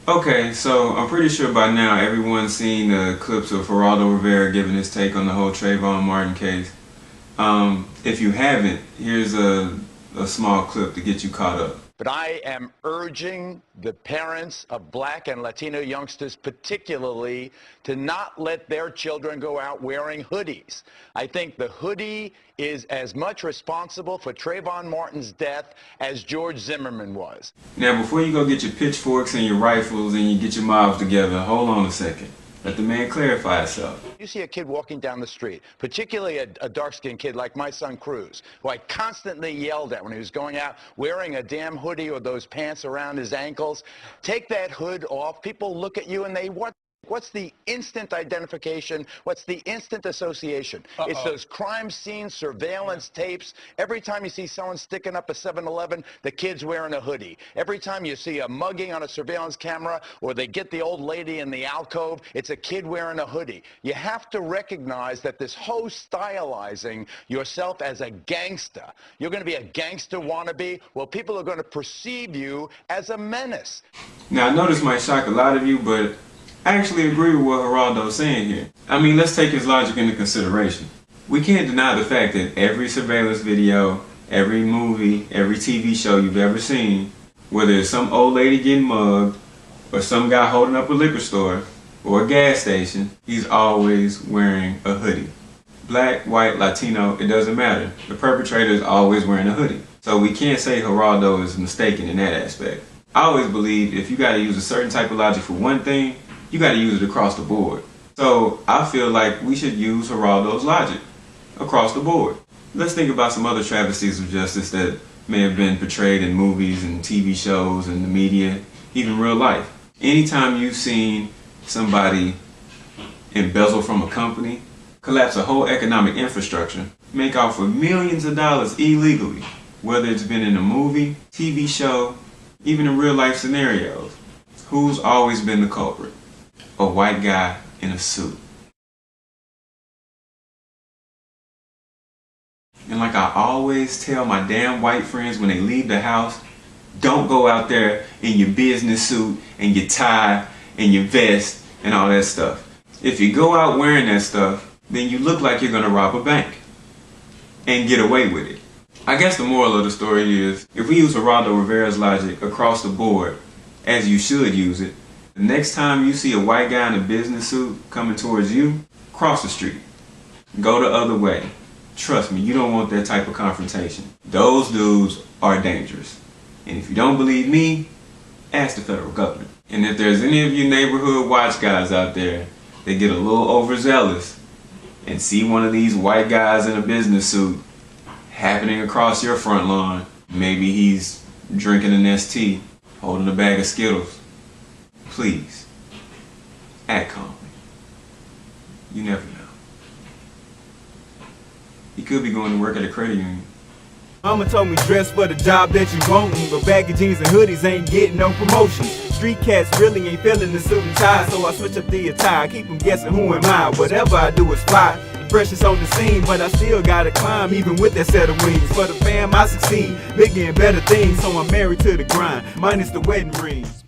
Okay, so I'm pretty sure by now everyone's seen the clips of Geraldo Rivera giving his take on the whole Trayvon Martin case. If you haven't, here's a small clip to get you caught up. But I am urging the parents of Black and Latino youngsters particularly to not let their children go out wearing hoodies. I think the hoodie is as much responsible for Trayvon Martin's death as George Zimmerman was. Now, before you go get your pitchforks and your rifles and you get your mobs together, hold on a second. Let the man clarify himself. You see a kid walking down the street, particularly a dark-skinned kid like my son Cruz, who I constantly yelled at when he was going out wearing a damn hoodie or those pants around his ankles. Take that hood off. People look at you and they what's the instant identification? What's the instant association? It's those crime scene surveillance tapes. Every time you see someone sticking up a 7-Eleven, the kid's wearing a hoodie. Every time you see a mugging on a surveillance camera or they get the old lady in the alcove, it's a kid wearing a hoodie. You have to recognize that this whole stylizing yourself as a gangster, you're going to be a gangster wannabe, well, people are going to perceive you as a menace. Now, I know this might shock a lot of you, but I actually agree with what Geraldo's saying here. I mean, let's take his logic into consideration. We can't deny the fact that every surveillance video, every movie, every TV show you've ever seen, whether it's some old lady getting mugged, or some guy holding up a liquor store, or a gas station, he's always wearing a hoodie. Black, white, Latino, it doesn't matter. The perpetrator is always wearing a hoodie. So we can't say Geraldo is mistaken in that aspect. I always believe if you gotta use a certain type of logic for one thing, you got to use it across the board. So I feel like we should use Geraldo's logic across the board. Let's think about some other travesties of justice that may have been portrayed in movies and TV shows and the media, even real life. Anytime you've seen somebody embezzle from a company, collapse a whole economic infrastructure, make off with millions of dollars illegally, whether it's been in a movie, TV show, even in real life scenarios, who's always been the culprit? A white guy in a suit. And like I always tell my damn white friends when they leave the house, don't go out there in your business suit and your tie and your vest and all that stuff. If you go out wearing that stuff, then you look like you're gonna rob a bank and get away with it. I guess the moral of the story is, if we use Geraldo Rivera's logic across the board, as you should use it, the next time you see a white guy in a business suit coming towards you, cross the street. Go the other way. Trust me, you don't want that type of confrontation. Those dudes are dangerous. And if you don't believe me, ask the federal government. And if there's any of you neighborhood watch guys out there that get a little overzealous and see one of these white guys in a business suit happening across your front lawn, maybe he's drinking an ST, holding a bag of Skittles, please, act calmly. You never know. He could be going to work at a credit union. Mama told me dress for the job that you want, but baggy jeans and hoodies ain't getting no promotion. Street cats really ain't feeling the suit and tie, so I switch up the attire, keep them guessing who am I. Whatever I do is fly. Precious on the scene, but I still gotta climb, even with that set of wings. For the fam, I succeed, bigger and better things, so I'm married to the grind, minus the wedding rings.